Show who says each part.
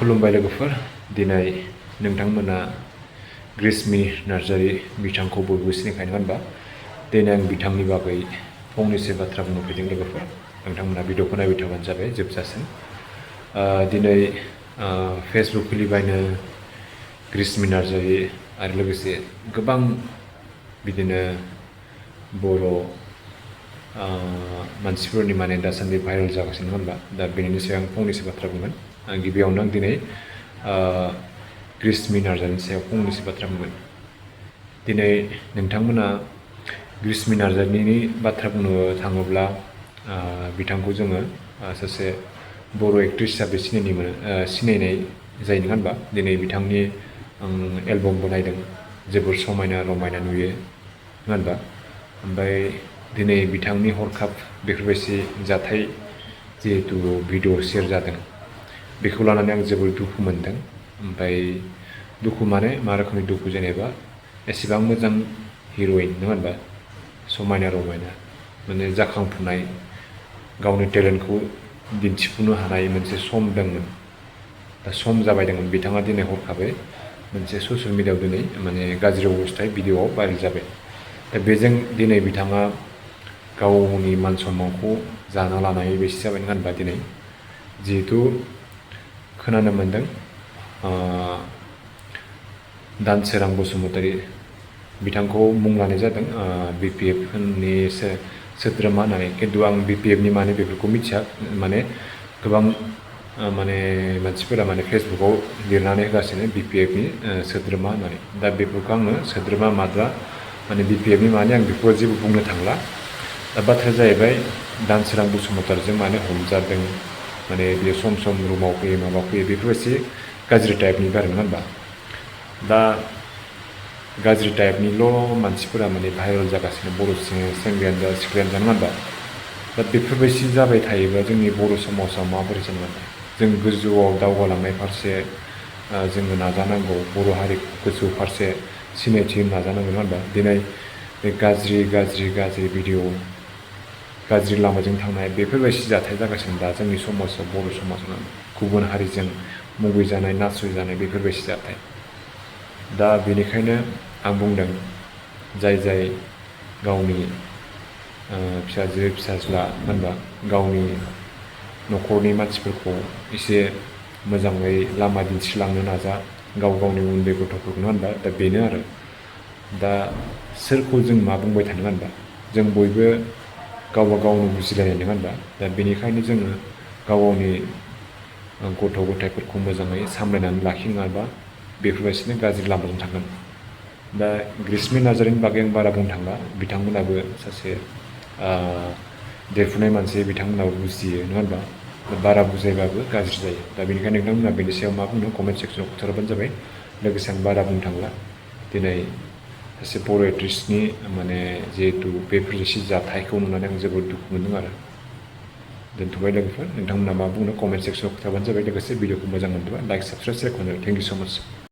Speaker 1: खुलुमबाय लोगोफोर दिनै नोंथांमोना ग्रेस्मि नार्जारी बिथांखौ बयबो सिनायखायो नङा होनबा दिनै आं बिथांनि बागै फंनैसो बाथ्रा बुंनो फैदों लोगोफोर नोंथांमोना भिडिअखौ नायबाय थाबानो जाबाय जोबजासिम दिनै फेसबुक खुलिबायनो ग्रेस्मि नार्जारी आरो लोगोसे गोबां बिदिनो बर' मानसिफोरनि माने दासान्दि भाइरेल जागासिनो नङा होनबा दा बेनि सायाव आं फंनैसो बाथ्रा बुंगोन गिबियावनो आं दिनै ग्रेस्मि नार्जारीनि सायाव फंनैसो बाथ्रा बुंगोन दिनै नोंथांमोना ग्रेस्मि नार्जारीनि बाथ्रा बुंनो थाङोब्ला बिथांखौ जोङो सासे बर' एक्ट्रेस हिसाबै सिनायनाय जायो नङा होनबा दिनै बिथांनि एलबामबो नायदों जोबोर समायना रमायना नुयो नङा होनबा ओमफ्राय दिनै बिथांनि हरखाब बेफोरबायदि जाथाय जिहेतु भिडिअ शेयार जादों बेखौ लानानै आं जोबोर दुखु मोनदों ओमफ्राय दुखु माने मा रोखोमनि दुखु जेनेबा एसेबां मोजां हिर'इन नङा होनबा समायना रमायना माने जाखांफुनाय गावनि टेलेन्टखौ दिन्थिफुंनो हानाय मोनसे सम दंमोन दा सम जाबाय दंमोन बिथाङा दिनै हरखाबै मोनसे ससियेल मिडियायाव दिनै माने गाज्रि अबस्थाय भिडिअआव भाइरेल जाबाय दा बेजों दिनै बिथाङा गावनि मान सन्मानखौ जाना लानाय बायदि जाबाय नङा होनबा दिनै जिहेतु खोनानो मोन्दों दानसोरां बसुमतारी बिथांखौ मुं लानाय जादों BPFनि सोद्रोमा होननानै खिन्थु आं BPFनि माने बेफोरखौ मिथिया माने गोबां माने मानसिफोरा माने फेसबुकाव लिरनानै होगासिनो BPFनि सोद्रोमा होननानै दा बेफोरखौ आङो सोद्रोमा माद्रा माने BPFनि माने आं बेखौ जेबो बुंनो थांला दा बाथ्राया जाहैबाय दानसोरां बसुमतारीजों माने हमजादों माने बेयो सम सम रुमाव फैयो माबा फैयो बेफोरबायदि गाज्रि टाइपनि बार नङा होनबा दा गाज्रि टाइपनिल' मानसिफोरा माने भाइरेल जागासिनो बर' सेंग्रायानो जा सिख्लायानो जा नङा होनबा दा बेफोरबायदि जाबाय थायोब्ला जोंनि बर' समाजाव माबोरै जागोन जों गोजौआव दावगालांनाय फारसे जोङो नाजानांगौ बर' हारिखौ गोजौ फारसे सिनायथि होनो नाजानांगौ नङा होनबा दिनै बे गाज्रि भिडिअ गाज्रि लामाजों थांनाय बेफोरबायदि जाथाय जागासिनो दा जोंनि समाजाव बर' समाजाव गुबुन हारिजों मुगैजानाय नासयजानाय बेफोरबायदि जाथाय दा बेनिखायनो आं बुंदों जाय गावनि फिसाजो फिसाज्ला होनबा गावनि न'खरनि मानसिफोरखौ एसे मोजाङै लामा दिन्थिलांनो नाजा गावनि उन्दै गथ'फोरखौ नङा होनबा दा बेनो आरो दा सोरखौ जों मा बुंबाय थानो होनबा जों बयबो गावबा गावनो बुजिलायनाय नङा होनबा दा बेनिखायनो जोङो गावनि गथ' गथायफोरखौ मोजाङै सामलायनानै लाखिनाङाबा बेफोरबायदिनो गाज्रि लामाजों थांगोन दा ग्रेस्मि नार्जारीनि बागै आं बारा बुंनो थांला बिथांमोनाबो सासे देरफुनाय मानसि बिथांमोनाबो बुजियो नङा होनबा बारा बुजायबाबो गाज्रि जायो दा बेनिखायनो नोंथांमोना बेनि सायाव मा बुंनो कमेन्ट सेक्सनाव खोन्थाहरबानो जाबाय लोगोसे आं बारा बुंनो थांला दिनै सासे बर' एक्ट्रेसनि माने जिहेतु बेफोरबायदि जाथायखौ नुनानै आं जोबोद दुखु मोनदों आरो दोनथ'बाय लोगोफोर नोंथांमोना मा बुंनो कमेन्ट सेक्सनाव खोन्थाबानो जाबाय लोगोसे भिडिअखौ मोजां मोनदोंबा लाइक साबस्क्राइब शेयार खालामनो थेंक इउ स' माच